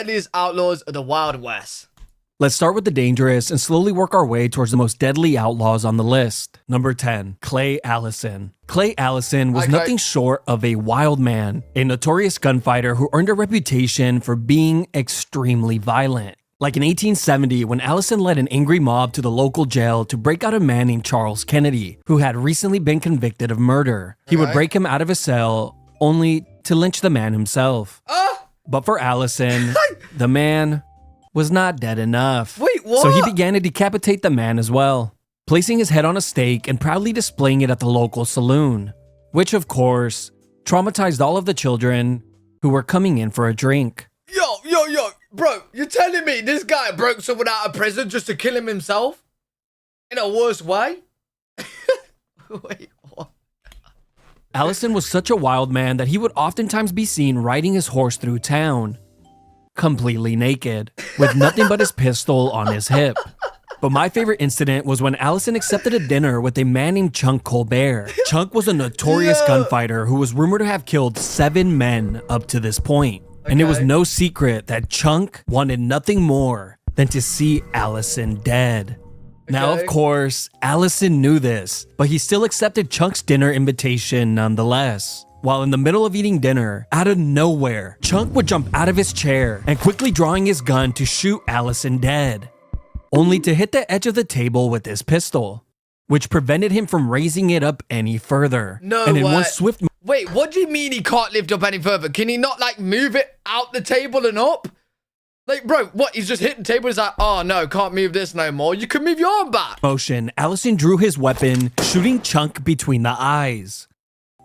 Deadliest Outlaws of the Wild West. Let's start with the dangerous and slowly work our way towards the most deadly outlaws on the list. Number 10, Clay Allison. Clay Allison was nothing short of a wild man, a notorious gunfighter who earned a reputation for being extremely violent. Like in 1870, when Allison led an angry mob to the local jail to break out a man named Charles Kennedy, who had recently been convicted of murder. He would break him out of his cell, only to lynch the man himself. But for Allison, the man was not dead enough. Wait, what? So he began to decapitate the man as well, placing his head on a stake and proudly displaying it at the local saloon, which of course traumatized all of the children who were coming in for a drink. Yo, bro, you're telling me this guy broke someone out of prison just to kill him himself? In a worse way? Wait, what? Allison was such a wild man that he would oftentimes be seen riding his horse through town, completely naked, with nothing but his pistol on his hip. But my favorite incident was when Allison accepted a dinner with a man named Chunk Colbert. Chunk was a notorious gunfighter who was rumored to have killed 7 men up to this point. And it was no secret that Chunk wanted nothing more than to see Allison dead. Now, of course, Allison knew this, but he still accepted Chunk's dinner invitation nonetheless. While in the middle of eating dinner, out of nowhere, Chunk would jump out of his chair and quickly drawing his gun to shoot Allison dead, only to hit the edge of the table with his pistol, which prevented him from raising it up any further. And in one swift Wait, what do you mean he can't lift up any further? Can he not, like, move it out the table and up? Like, bro, what? He's just hitting the table. He's like, oh, no, can't move this no more. You can move your arm back. Motion, Allison drew his weapon, shooting Chunk between the eyes.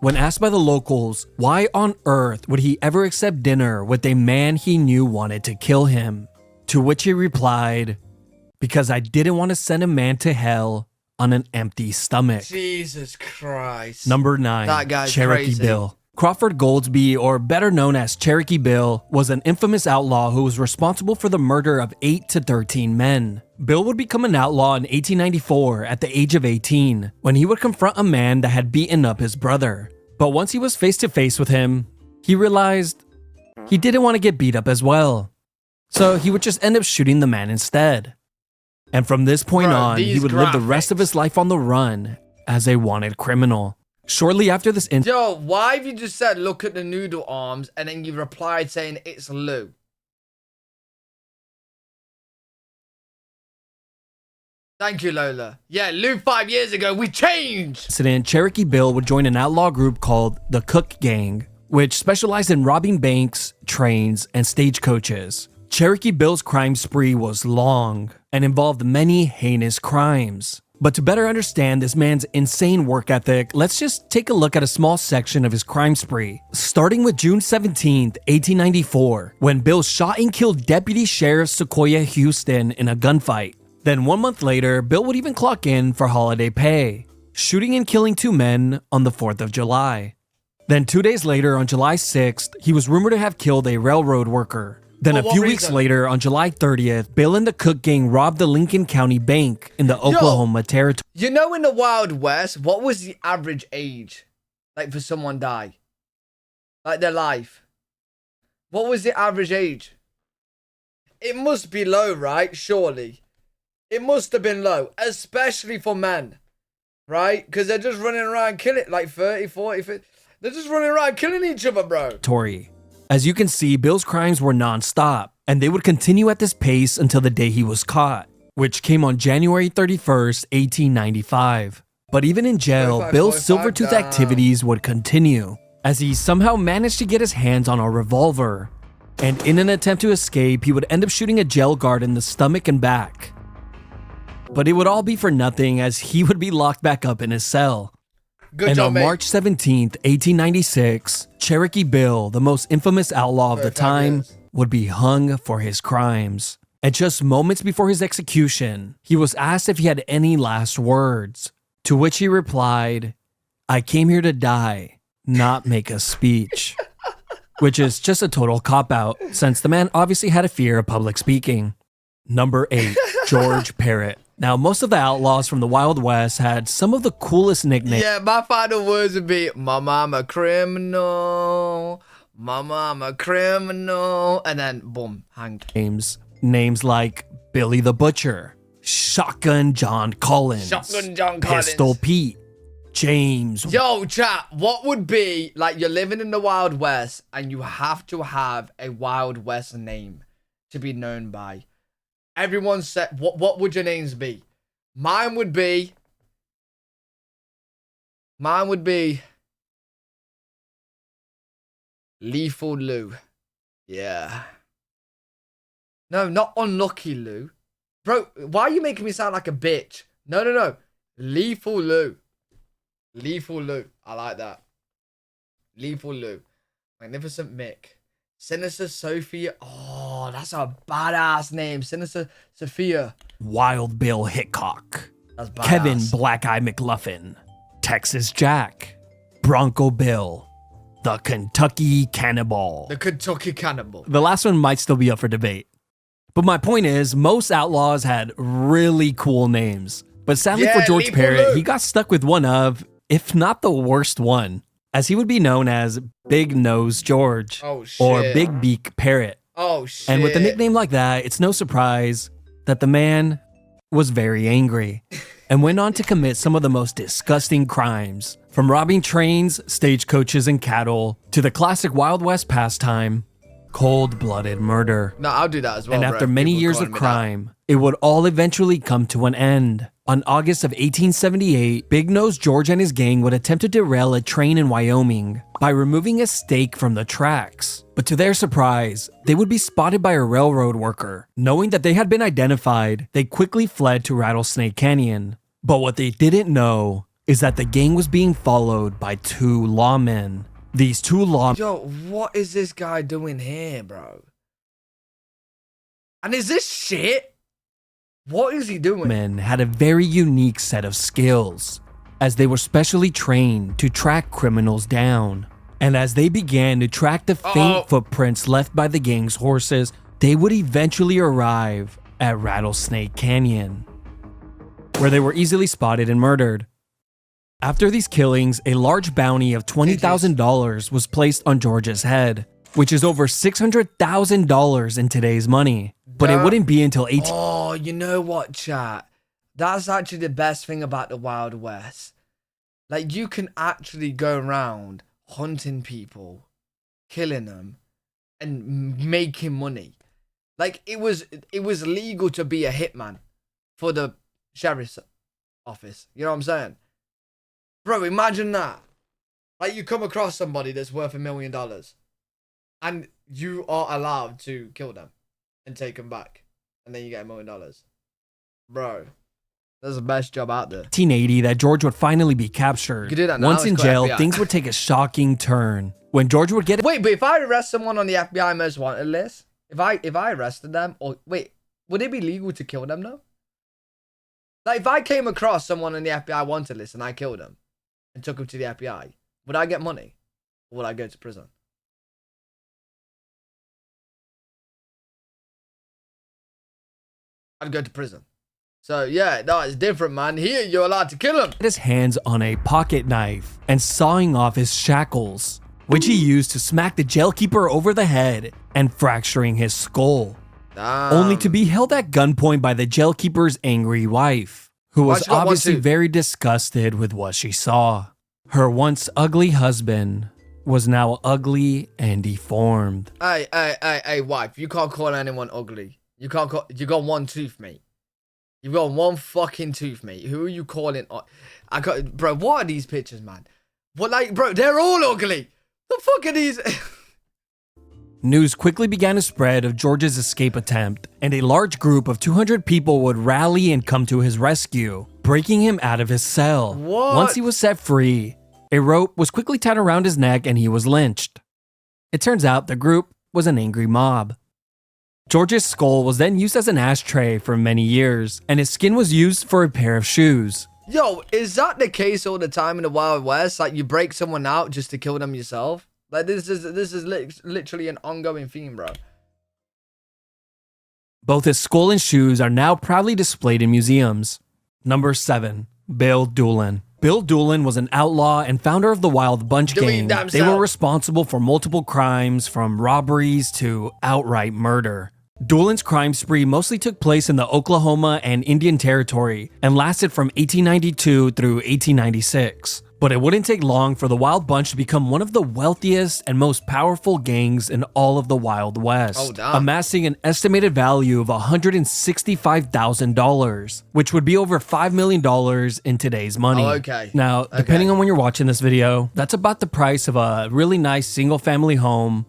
When asked by the locals, why on earth would he ever accept dinner with a man he knew wanted to kill him? To which he replied, because I didn't want to send a man to hell on an empty stomach. Jesus Christ. Number 9, that guy's Cherokee crazy. Bill. Crawford Goldsby, or better known as Cherokee Bill, was an infamous outlaw who was responsible for the murder of 8 to 13 men. Bill would become an outlaw in 1894 at the age of 18, when he would confront a man that had beaten up his brother. But once he was face to face with him, he realized he didn't want to get beat up as well. So he would just end up shooting the man instead. And from this point on, he would live the rest of his life on the run as a wanted criminal. Shortly after this incident, Yo, why have you just said, look at the noodle arms, and then you replied saying it's Lou? Thank you, Lola. Yeah, Lou 5 years ago, we changed! Cherokee Bill would join an outlaw group called the Cook Gang, which specialized in robbing banks, trains, and stagecoaches. Cherokee Bill's crime spree was long and involved many heinous crimes. But to better understand this man's insane work ethic, let's just take a look at a small section of his crime spree. Starting with June 17th, 1894, when Bill shot and killed Deputy Sheriff Sequoia Houston in a gunfight. Then 1 month later, Bill would even clock in for holiday pay, shooting and killing 2 men on the 4th of July. Then 2 days later, on July 6th, he was rumored to have killed a railroad worker. Then a few weeks later, on July 30th, Bill and the Cook Gang robbed the Lincoln County Bank in the Oklahoma Territory. You know, in the Wild West, what was the average age, like, for someone die? Like, their life. What was the average age? It must be low, right? Surely. It must have been low, especially for men, right? Because they're just running around killing, like 30, 40, 50. They're just running around killing each other, bro. As you can see, Bill's crimes were non-stop, and they would continue at this pace until the day he was caught, which came on January 31st, 1895. But even in jail, Bill's Silvertooth activities would continue, as he somehow managed to get his hands on a revolver. And in an attempt to escape, he would end up shooting a jail guard in the stomach and back. But it would all be for nothing, as he would be locked back up in his cell. On March 17th, 1896, Cherokee Bill, the most infamous outlaw of the time, would be hung for his crimes. And just moments before his execution, he was asked if he had any last words, to which he replied, "I came here to die, not make a speech." Which is just a total cop-out, since the man obviously had a fear of public speaking. Number 8, George Parrott. Now, most of the outlaws from the Wild West had some of the coolest nicknames. Yeah, my final words would be, my mama criminal, Mama, I'm a criminal. And then, boom, hanged. Names like Billy the Butcher, Shotgun John Collins, Shotgun John Collins. Pistol Pete, James. Yo, chat, what would be, like, you're living in the Wild West and you have to have a Wild West name to be known by. Everyone said, what would your names be? Mine would be Lethal Lou. Yeah. No, not Unlucky Lou. Bro, why are you making me sound like a bitch? No. Lethal Lou. Lethal Lou. I like that. Lethal Lou. Magnificent Mick. Sinister Sophia. Oh, that's a badass name. Sinister Sophia. Wild Bill Hickok. That's badass. Kevin Black Eye McLuffin. Texas Jack. Bronco Bill. The Kentucky Cannibal. The Kentucky Cannibal. The last one might still be up for debate. But my point is, most outlaws had really cool names. But sadly for George Parrott, he got stuck with one of, if not the worst one, as he would be known as Big Nose George or Big Beak Parrott. Oh, shit. And with a nickname like that, it's no surprise that the man was very angry and went on to commit some of the most disgusting crimes, from robbing trains, stagecoaches, and cattle to the classic Wild West pastime, cold-blooded murder. No, I'll do that as well. And after many years of crime, it would all eventually come to an end. On August of 1878, Big Nose George and his gang would attempt to derail a train in Wyoming by removing a stake from the tracks. But to their surprise, they would be spotted by a railroad worker. Knowing that they had been identified, they quickly fled to Rattlesnake Canyon. But what they didn't know is that the gang was being followed by two lawmen. These two lawmen... Yo, what is this guy doing here, bro? And is this shit? What is he doing? Men had a very unique set of skills, as they were specially trained to track criminals down. And as they began to track the faint footprints left by the gang's horses, they would eventually arrive at Rattlesnake Canyon, where they were easily spotted and murdered. After these killings, a large bounty of $20,000 was placed on George's head, which is over $600,000 in today's money. But it wouldn't be until 18... Oh, you know what, chat? That's actually the best thing about the Wild West. Like, you can actually go around hunting people, killing them, and making money. Like, it was legal to be a hitman for the sheriff's office. You know what I'm saying? Bro, imagine that. Like, you come across somebody that's worth $1 million, and you are allowed to kill them and take them back, and then you get $1 million. Bro, that's the best job out there. 1880 that George would finally be captured. You do that now. Once in jail, things would take a shocking turn. When George would get... Wait, but if I arrest someone on the FBI most wanted list, if I arrested them, or wait, would it be legal to kill them though? Like, if I came across someone on the FBI wanted list and I killed them and took them to the FBI, would I get money, or would I go to prison? I'd go to prison. So yeah, no, it's different, man. Here, you're allowed to kill him. His hands on a pocket knife and sawing off his shackles, which he used to smack the jailkeeper over the head and fracturing his skull. Damn. Only to be held at gunpoint by the jailkeeper's angry wife, who was obviously very disgusted with what she saw. Her once ugly husband was now ugly and deformed. Hey, wife, you can't call anyone ugly. You can't call, you got one tooth, mate. You've got one fucking tooth, mate. Who are you calling? Bro, what are these pictures, man? What, like, bro, they're all ugly. The fuck are these? News quickly began to spread of George's escape attempt, and a large group of 200 people would rally and come to his rescue, breaking him out of his cell. What? Once he was set free, a rope was quickly tied around his neck and he was lynched. It turns out the group was an angry mob. George's skull was then used as an ashtray for many years, and his skin was used for a pair of shoes. Yo, is that the case all the time in the Wild West? Like, you break someone out just to kill them yourself? Like, this is literally an ongoing theme, bro. Both his skull and shoes are now proudly displayed in museums. Number 7. Bill Doolin. Bill Doolin was an outlaw and founder of the Wild Bunch gang. They were responsible for multiple crimes, from robberies to outright murder. Doolin's crime spree mostly took place in the Oklahoma and Indian Territory and lasted from 1892 through 1896. But it wouldn't take long for the Wild Bunch to become one of the wealthiest and most powerful gangs in all of the Wild West, amassing an estimated value of $165,000, which would be over $5 million in today's money. Now, depending on when you're watching this video, that's about the price of a really nice single-family home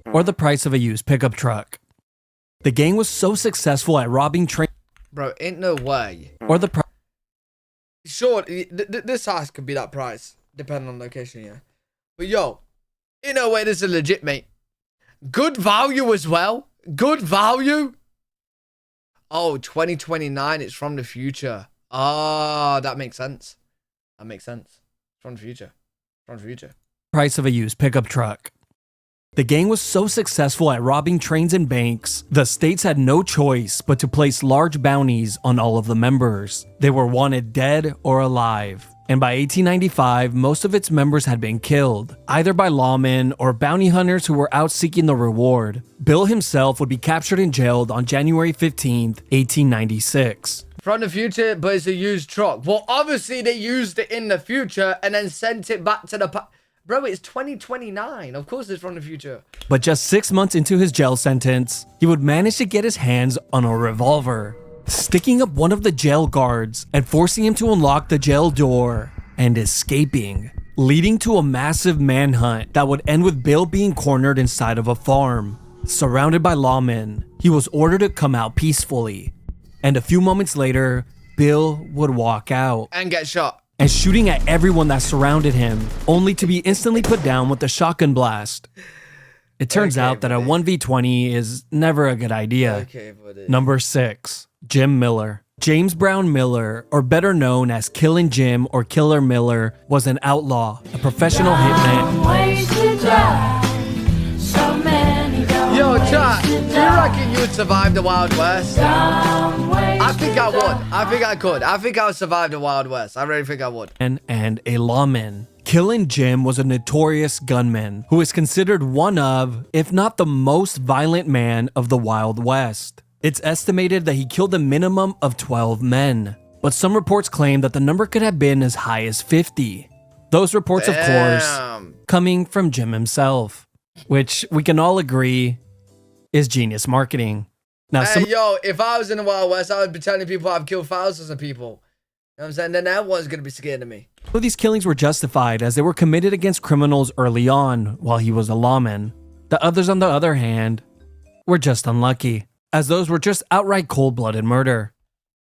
or the price of a used pickup truck. The gang was so successful at robbing trains. Bro, ain't no way. Or the price. Sure, this house could be that price, depending on location, yeah. But yo, ain't no way this is legit, mate. Good value as well. Good value. Oh, 2029, it's from the future. Ah, that makes sense. That makes sense. From the future. From the future. Price of a used pickup truck. The gang was so successful at robbing trains and banks, the states had no choice but to place large bounties on all of the members. They were wanted dead or alive. And by 1895, most of its members had been killed, either by lawmen or bounty hunters who were out seeking the reward. Bill himself would be captured and jailed on January 15th, 1896. From the future, but it's a used truck. Well, obviously they used it in the future and then sent it back to the past. Bro, it's 2029. Of course it's from the future. But just 6 months into his jail sentence, he would manage to get his hands on a revolver, sticking up one of the jail guards and forcing him to unlock the jail door and escaping, leading to a massive manhunt that would end with Bill being cornered inside of a farm. Surrounded by lawmen, he was ordered to come out peacefully. And a few moments later, Bill would walk out. And get shot. And shooting at everyone that surrounded him, only to be instantly put down with a shotgun blast. It turns out that a 1v20 is never a good idea. Number 6, Jim Miller. James Brown Miller, or better known as Killin' Jim or Killer Miller, was an outlaw, a professional hitman. Yo, chat, do you reckon you would survive the Wild West? I think I would. I think I could. I think I would survive the Wild West. I really think I would. And a lawman. Killin' Jim was a notorious gunman who is considered one of, if not the most violent man of the Wild West. It's estimated that he killed a minimum of 12 men, but some reports claim that the number could have been as high as 50. Those reports, of course, coming from Jim himself, which we can all agree is genius marketing. Now, yo, if I was in the Wild West, I would be telling people I've killed thousands of people. You know what I'm saying? Then everyone's going to be scared of me. Some of these killings were justified as they were committed against criminals early on while he was a lawman. The others, on the other hand, were just unlucky, as those were just outright cold-blooded murder,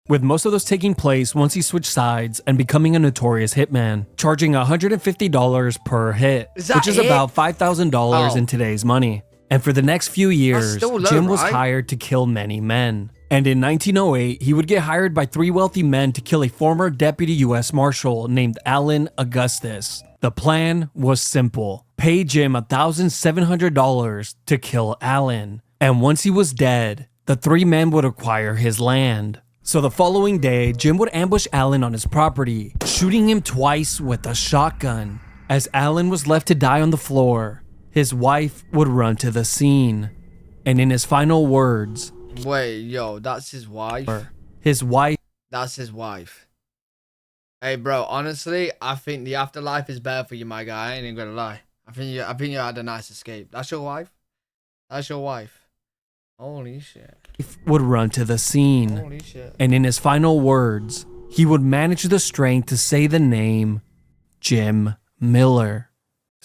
with most of those taking place once he switched sides and becoming a notorious hitman, charging $150 per hit, which is about $5,000 in today's money. And for the next few years, Jim was hired to kill many men. And in 1908, he would get hired by 3 wealthy men to kill a former deputy U.S. Marshal named Allen Augustus. The plan was simple. Pay Jim $1,700 to kill Allen. And once he was dead, the 3 men would acquire his land. So the following day, Jim would ambush Allen on his property, shooting him twice with a shotgun. As Allen was left to die on the floor, his wife would run to the scene. And in his final words... Wait, yo, that's his wife? His wife... That's his wife. Hey, bro, honestly, I think the afterlife is better for you, my guy. I ain't even gonna lie. I think you had a nice escape. That's your wife? That's your wife. Holy shit. Would run to the scene. Holy shit. And in his final words, he would manage the strength to say the name Jim Miller.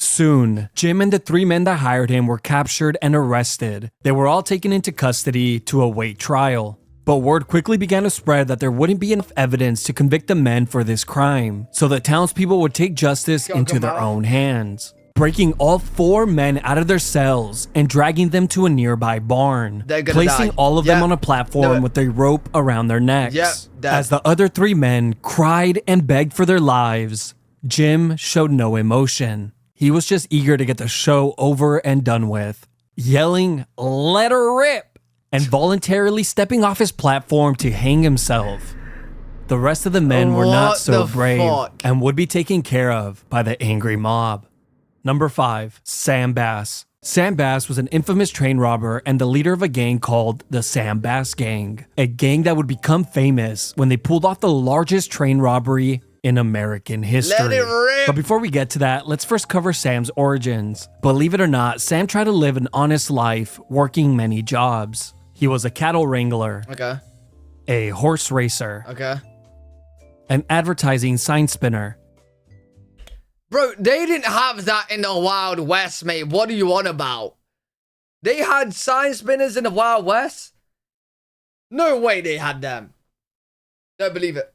Soon, Jim and the 3 men that hired him were captured and arrested. They were all taken into custody to await trial. But word quickly began to spread that there wouldn't be enough evidence to convict the men for this crime, so the townspeople would take justice into their own hands, breaking all 4 men out of their cells and dragging them to a nearby barn, placing all of them on a platform with a rope around their necks. As the other 3 men cried and begged for their lives, Jim showed no emotion. He was just eager to get the show over and done with, yelling, "Let her rip!" and voluntarily stepping off his platform to hang himself. The rest of the men were not What so the brave fuck? and would be taken care of by the angry mob. Number 5. Sam Bass. Sam Bass was an infamous train robber and the leader of a gang called the Sam Bass Gang, a gang that would become famous when they pulled off the largest train robbery in American history. Let it rip. But before we get to that, let's first cover Sam's origins. Believe it or not, Sam tried to live an honest life, working many jobs. He was a cattle wrangler, Okay. a horse racer, Okay. an advertising sign spinner. Bro, they didn't have that in the Wild West, mate. What are you on about? They had sign spinners in the Wild West? No way they had them. Don't believe it.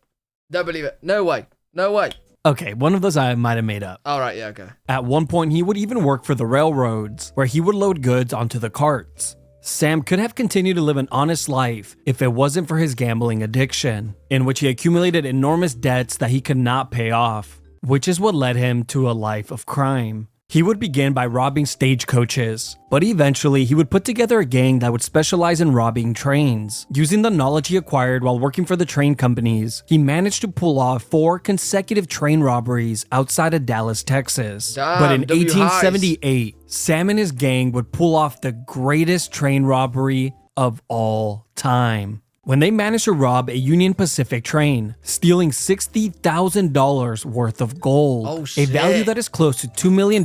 Don't believe it. No way. No way. Okay, one of those I might have made up. All right, yeah, okay. At one point, he would even work for the railroads, where he would load goods onto the carts. Sam could have continued to live an honest life if it wasn't for his gambling addiction, in which he accumulated enormous debts that he could not pay off, which is what led him to a life of crime. He would begin by robbing stagecoaches, but eventually he would put together a gang that would specialize in robbing trains. Using the knowledge he acquired while working for the train companies, he managed to pull off 4 consecutive train robberies outside of Dallas, Texas. Damn, But in W. 1878, Sam and his gang would pull off the greatest train robbery of all time, when they managed to rob a Union Pacific train, stealing $60,000 worth of gold, Oh, a shit. value that is close to $2 million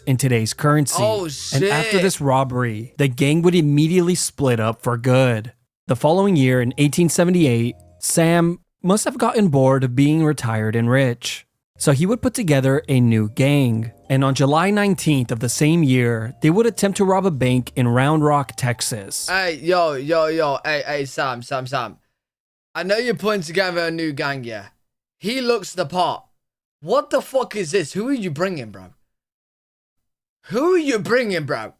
in today's currency. Oh, shit. And after this robbery, the gang would immediately split up for good. The following year, in 1878, Sam must have gotten bored of being retired and rich, so he would put together a new gang. And on July 19th of the same year, they would attempt to rob a bank in Round Rock, Texas. Hey, hey, Sam. I know you're putting together a new gang, yeah. He looks the part. What the fuck is this? Who are you bringing, bro? Who are you bringing, bro?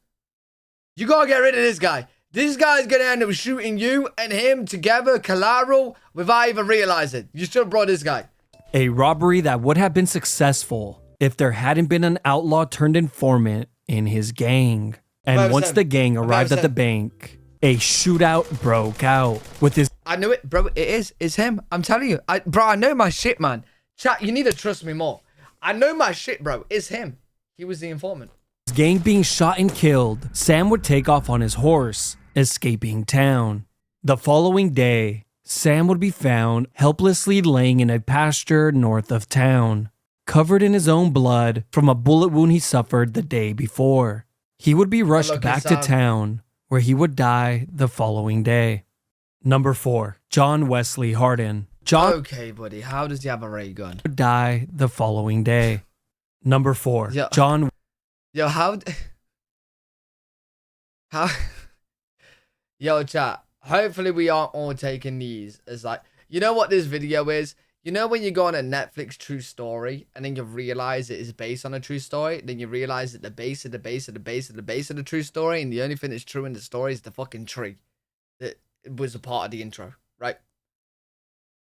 You gotta get rid of this guy. This guy's gonna end up shooting you and him together, collateral, without even realizing. You should have brought this guy. A robbery that would have been successful if there hadn't been an outlaw turned informant in his gang. And 100%. once the gang arrived at the 100%. bank, a shootout broke out with his I knew it, bro. It is. It's him. I'm telling you. Bro, I know my shit, man. Chat, you need to trust me more. I know my shit, bro. It's him. He was the informant. gang being shot and killed. Sam would take off on his horse, escaping town. The following day, Sam would be found helplessly laying in a pasture north of town, covered in his own blood from a bullet wound he suffered the day before. He would be rushed Lucky back to Sam. town, where he would die the following day. Number 4. John Wesley Hardin. John Okay, buddy. How does he have a ray gun? would die the following day. Number 4. Yeah. John Yo, how? Yo, chat. Hopefully, we aren't all taking these as like, you know what this video is? You know when you go on a Netflix true story and then you realize it is based on a true story, then you realize that the base of the base of the base of the base of the true story, and the only thing that's true in the story is the fucking tree that was a part of the intro, right?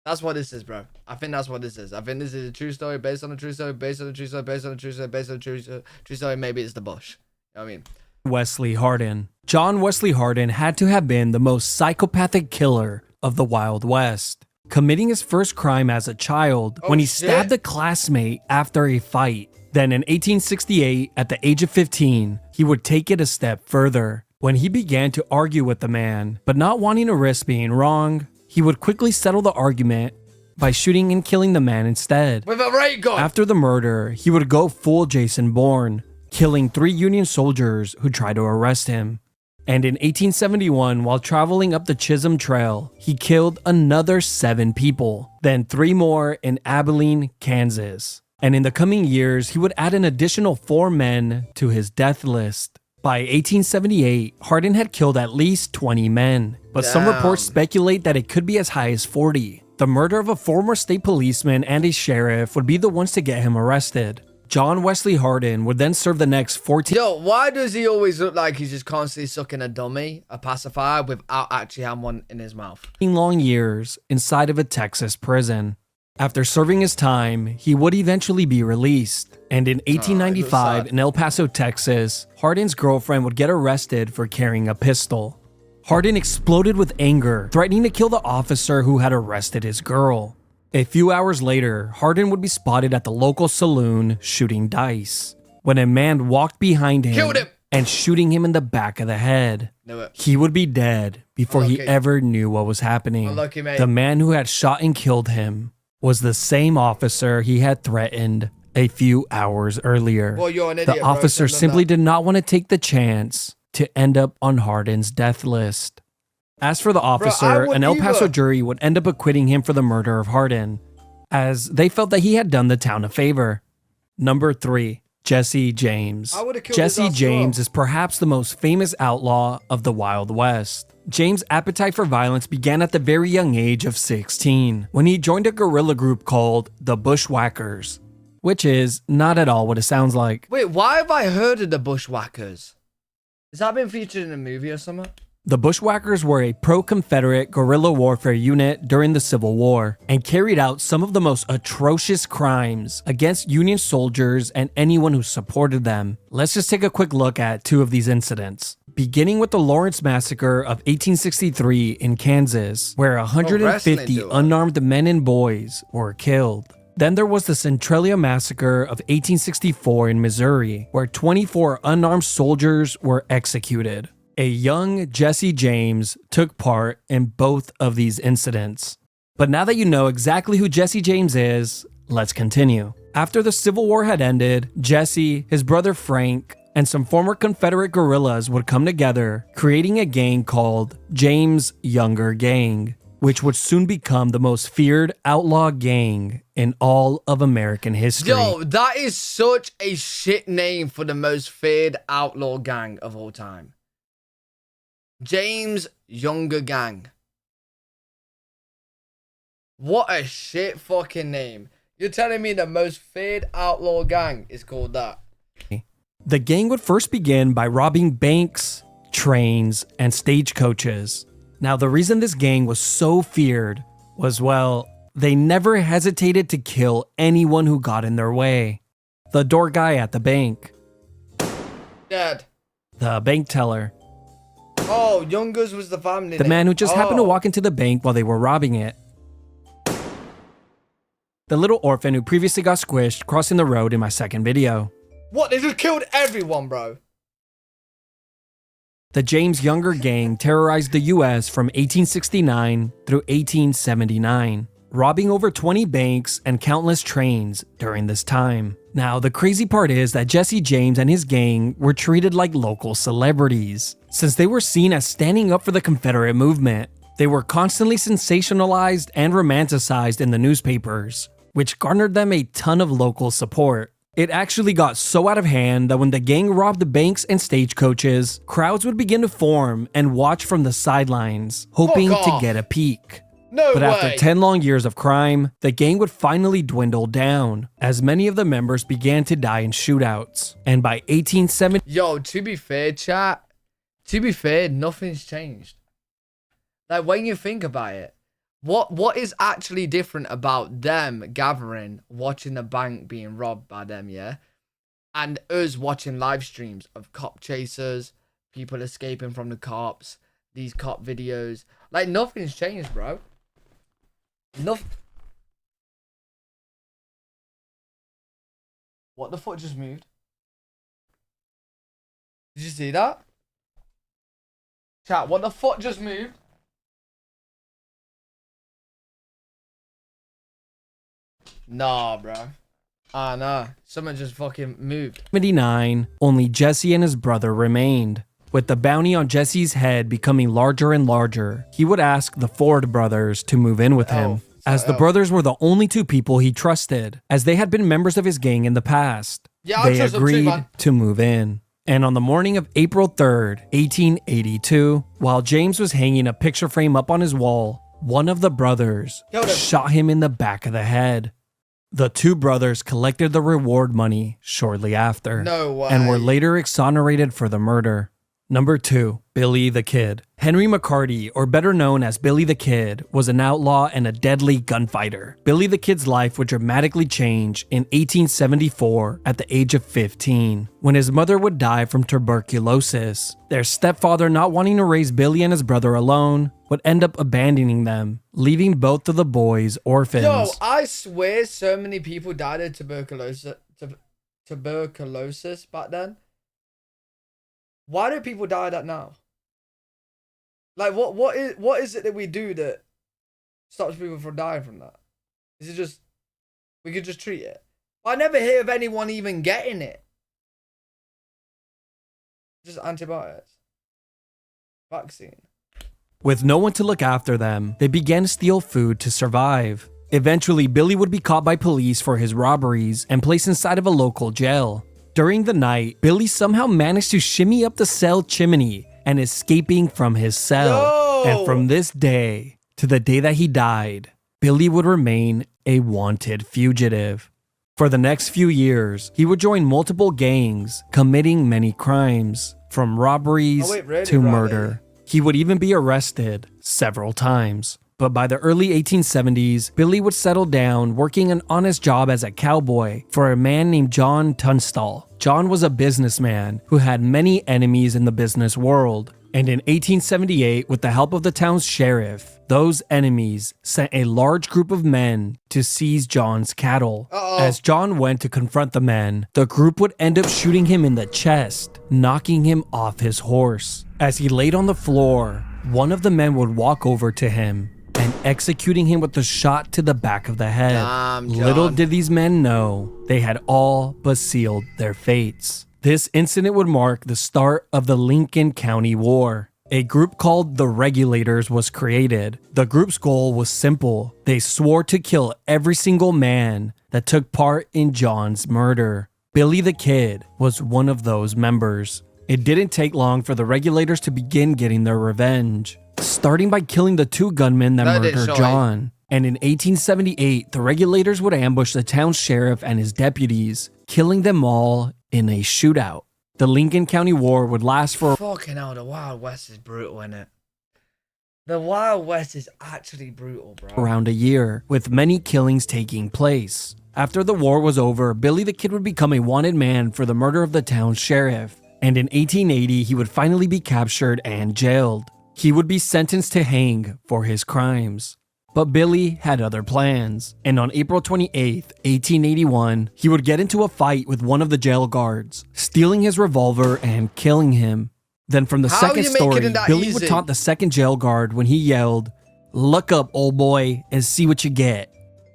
That's what this is, bro. I think that's what this is. I think this is a true story based on a true story, based on a true story, based on a true story, based on a true story. Maybe it's the bush. You know what I mean? Wesley Hardin. John Wesley Hardin had to have been the most psychopathic killer of the Wild West, committing his first crime as a child when he stabbed a classmate after a fight. Then in 1868, at the age of 15, he would take it a step further when he began to argue with the man, but not wanting to risk being wrong, he would quickly settle the argument by shooting and killing the man instead. With a ray gun. After the murder, he would go full Jason Bourne, killing 3 Union soldiers who tried to arrest him. And in 1871, while traveling up the Chisholm Trail, he killed another 7 people, then 3 more in Abilene, Kansas. And in the coming years, he would add an additional 4 men to his death list. By 1878, Hardin had killed at least 20 men, but some Damn. reports speculate that it could be as high as 40. The murder of a former state policeman and a sheriff would be the ones to get him arrested. John Wesley Hardin would then serve the next 14 Yo, why does he always look like he's just constantly sucking a dummy, a pacifier, without actually having one in his mouth? long years inside of a Texas prison. After serving his time, he would eventually be released. And in 1895, sad. in El Paso, Texas, Hardin's girlfriend would get arrested for carrying a pistol. Hardin exploded with anger, threatening to kill the officer who had arrested his girl. A few hours later, Hardin would be spotted at the local saloon shooting dice when a man walked behind him, Killed him. And shooting him in the back of the head. Knew it. He would be dead before he ever knew what was happening. Unlucky, mate. The man who had shot and killed him was the same officer he had threatened a few hours earlier. Well, you're an idiot, the officer simply did not want to take the chance to end up on Hardin's death list. As for the officer, an El Paso jury would end up acquitting him for the murder of Hardin, as they felt that he had done the town a favor. Number 3. Jesse James. Jesse James is perhaps the most famous outlaw of the Wild West. James' appetite for violence began at the very young age of 16, when he joined a guerrilla group called the Bushwhackers, which is not at all what it sounds like. Wait, why have I heard of the Bushwhackers? Has that been featured in a movie or something? The Bushwhackers were a pro-Confederate guerrilla warfare unit during the Civil War and carried out some of the most atrocious crimes against Union soldiers and anyone who supported them. Let's just take a quick look at 2 of these incidents. Beginning with the Lawrence Massacre of 1863 in Kansas, where 150 unarmed men and boys were killed. Then there was the Centralia Massacre of 1864 in Missouri, where 24 unarmed soldiers were executed. A young Jesse James took part in both of these incidents. But now that you know exactly who Jesse James is, let's continue. After the Civil War had ended, Jesse, his brother Frank, and some former Confederate guerrillas would come together, creating a gang called James Younger Gang, which would soon become the most feared outlaw gang in all of American history. Yo, that is such a shit name for the most feared outlaw gang of all time. James Younger Gang. What a shit fucking name. You're telling me the most feared outlaw gang is called that? The gang would first begin by robbing banks, trains, and stagecoaches. Now, the reason this gang was so feared was, well, they never hesitated to kill anyone who got in their way. The door guy at the bank. Dead. The bank teller. Oh, Youngers was the family The name. man who just happened to walk into the bank while they were robbing it. The little orphan who previously got squished crossing the road in my second video. What? They just killed everyone, bro. The James Younger Gang terrorized the U.S. from 1869 through 1879, robbing over 20 banks and countless trains during this time. Now, the crazy part is that Jesse James and his gang were treated like local celebrities, since they were seen as standing up for the Confederate movement. They were constantly sensationalized and romanticized in the newspapers, which garnered them a ton of local support. It actually got so out of hand that when the gang robbed banks and stagecoaches, crowds would begin to form and watch from the sidelines, hoping to get a peek. No but way. After 10 long years of crime, the gang would finally dwindle down, as many of the members began to die in shootouts. And by 1870... Yo, to be fair, chat, to be fair, nothing's changed. Like, when you think about it, what is actually different about them gathering, watching the bank being robbed by them, yeah? And us watching live streams of cop chasers, people escaping from the cops, these cop videos. Like, nothing's changed, bro. Nothing. What the fuck just moved? Did you see that? Chat, what the fuck just moved? Nah, bro. Nah. Someone just fucking moved. 79, only Jesse and his brother remained. With the bounty on Jesse's head becoming larger and larger, he would ask the Ford brothers to move in with him, as the brothers were the only 2 people he trusted, as they had been members of his gang in the past. They agreed to move in. And on the morning of April 3rd, 1882, while James was hanging a picture frame up on his wall, one of the brothers shot him in the back of the head. The 2 brothers collected the reward money shortly after, No way. and were later exonerated for the murder. Number 2, Billy the Kid. Henry McCarty, or better known as Billy the Kid, was an outlaw and a deadly gunfighter. Billy the Kid's life would dramatically change in 1874 at the age of 15, when his mother would die from tuberculosis. Their stepfather, not wanting to raise Billy and his brother alone, would end up abandoning them, leaving both of the boys orphans. Yo, I swear so many people died of tuberculosis back then. Why do people die of that now? Like, what is it that we do that stops people from dying from that? Is it just we could just treat it? I never hear of anyone even getting it. Just antibiotics, vaccine. With no one to look after them, they began to steal food to survive. Eventually, Billy would be caught by police for his robberies and placed inside of a local jail. During the night, Billy somehow managed to shimmy up the cell chimney and escaping from his cell. And from this day to the day that he died, Billy would remain a wanted fugitive. For the next few years, he would join multiple gangs, committing many crimes, from robberies to murder. He would even be arrested several times. But by the early 1870s, Billy would settle down working an honest job as a cowboy for a man named John Tunstall. John was a businessman who had many enemies in the business world. And in 1878, with the help of the town's sheriff, those enemies sent a large group of men to seize John's cattle. As John went to confront the men, the group would end up shooting him in the chest, knocking him off his horse. As he laid on the floor, one of the men would walk over to him and executing him with a shot to the back of the head. Little did these men know, they had all but sealed their fates. This incident would mark the start of the Lincoln County War. A group called the Regulators was created. The group's goal was simple. They swore to kill every single man that took part in John's murder. Billy the Kid was one of those members. It didn't take long for the Regulators to begin getting their revenge, starting by killing the 2 gunmen that murdered John. And in 1878, the Regulators would ambush the town's sheriff and his deputies, killing them all in a shootout. The Lincoln County War would last for... Fucking hell, the Wild West is brutal, innit? The Wild West is actually brutal, bro. Around a year, with many killings taking place. After the war was over, Billy the Kid would become a wanted man for the murder of the town's sheriff. And in 1880, he would finally be captured and jailed. He would be sentenced to hang for his crimes. But Billy had other plans, and on April 28, 1881, he would get into a fight with one of the jail guards, stealing his revolver and killing him. Then from the second story, Billy would taunt the second jail guard when he yelled, "Look up, old boy, and see what you get."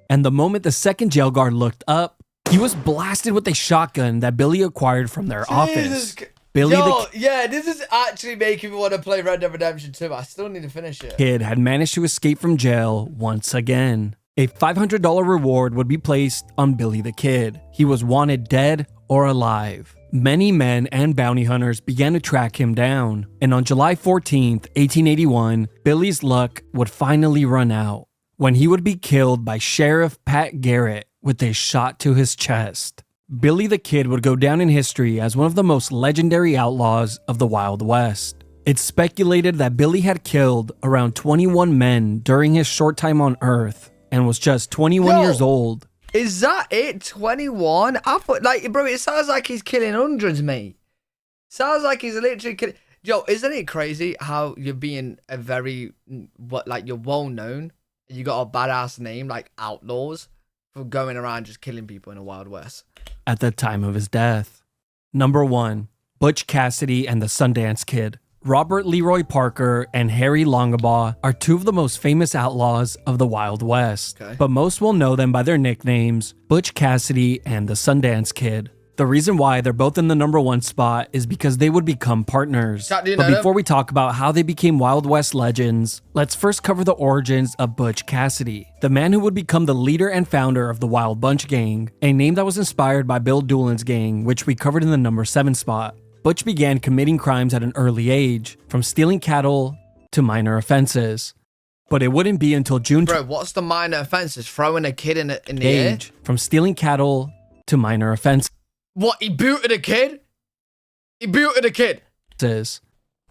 And the moment the second jail guard looked up, he was blasted with a shotgun that Billy acquired from their office. This is actually making me want to play Red Dead Redemption 2. I still need to finish it. Kid had managed to escape from jail once again. A $500 reward would be placed on Billy the Kid. He was wanted dead or alive. Many men and bounty hunters began to track him down. And on July 14th, 1881, Billy's luck would finally run out when he would be killed by Sheriff Pat Garrett with a shot to his chest. Billy the Kid would go down in history as one of the most legendary outlaws of the Wild West. It's speculated that Billy had killed around 21 men during his short time on Earth and was just 21 years old. Is that it? 21? I thought, bro, it sounds like he's killing hundreds, mate. Sounds like he's literally killing... Yo, isn't it crazy how you're being a very... you're well known, and you got a badass name like Outlaws for going around just killing people in the Wild West? At the time of his death. Number 1, Butch Cassidy and the Sundance Kid. Robert Leroy Parker and Harry Longabaugh are 2 of the most famous outlaws of the Wild West, but most will know them by their nicknames, Butch Cassidy and the Sundance Kid. The reason why they're both in the number 1 spot is because they would become partners. But before we talk about how they became Wild West legends, let's first cover the origins of Butch Cassidy, the man who would become the leader and founder of the Wild Bunch Gang, a name that was inspired by Bill Doolin's gang, which we covered in the number 7 spot. Butch began committing crimes at an early age, from stealing cattle to minor offenses. But it wouldn't be until June... Bro, what's the minor offenses? Throwing a kid in the air? From stealing cattle to minor offenses. What, he booted a kid? He booted a kid?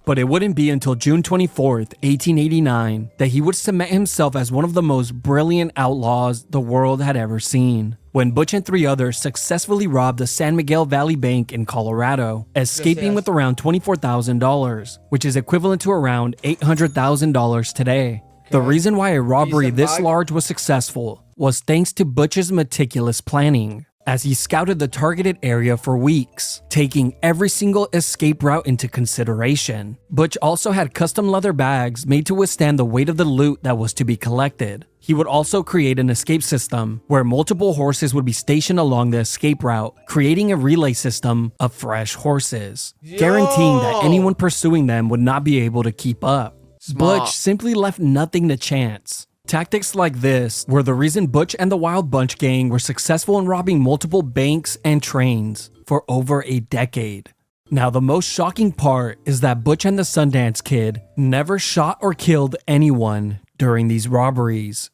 But it wouldn't be until June 24th, 1889, that he would cement himself as one of the most brilliant outlaws the world had ever seen, when Butch and 3 others successfully robbed the San Miguel Valley Bank in Colorado, escaping with around $24,000, which is equivalent to around $800,000 today. The reason why a robbery this large was successful was thanks to Butch's meticulous planning, as he scouted the targeted area for weeks, taking every single escape route into consideration. Butch also had custom leather bags made to withstand the weight of the loot that was to be collected. He would also create an escape system where multiple horses would be stationed along the escape route, creating a relay system of fresh horses, guaranteeing that anyone pursuing them would not be able to keep up. Smart. Butch simply left nothing to chance. Tactics like this were the reason Butch and the Wild Bunch gang were successful in robbing multiple banks and trains for over a decade. Now, the most shocking part is that Butch and the Sundance Kid never shot or killed anyone during these robberies.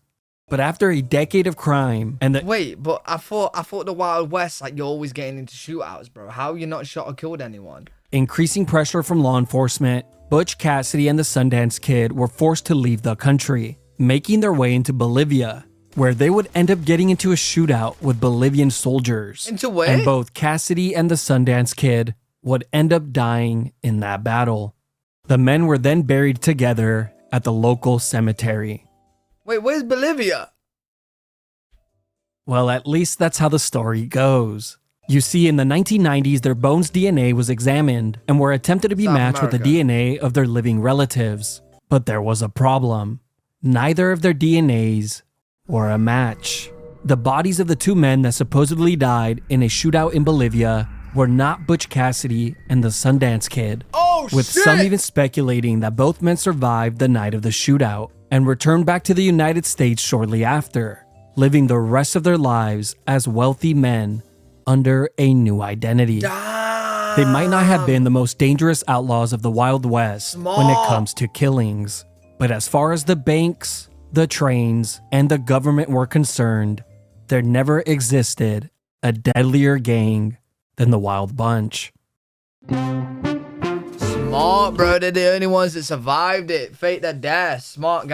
But after a decade of crime and the— Wait, but I thought the Wild West, like, you're always getting into shootouts, bro. How you not shot or killed anyone? increasing pressure from law enforcement, Butch Cassidy and the Sundance Kid were forced to leave the country, making their way into Bolivia, where they would end up getting into a shootout with Bolivian soldiers. Into where? And both Cassidy and the Sundance Kid would end up dying in that battle. The men were then buried together at the local cemetery. Wait, where's Bolivia? Well, at least that's how the story goes. You see, in the 1990s, their bones' DNA was examined and were attempted to be South matched with the America. DNA of their living relatives. But there was a problem. Neither of their DNAs were a match. The bodies of the two men that supposedly died in a shootout in Bolivia were not Butch Cassidy and the Sundance Kid, Oh, with shit! some even speculating that both men survived the night of the shootout and returned back to the United States shortly after, living the rest of their lives as wealthy men under a new identity. Damn. They might not have been the most dangerous outlaws of the Wild West when it comes to killings, but as far as the banks, the trains, and the government were concerned, there never existed a deadlier gang than the Wild Bunch. Smart, bro. They're the only ones that survived it. Fake their death. Smart guy.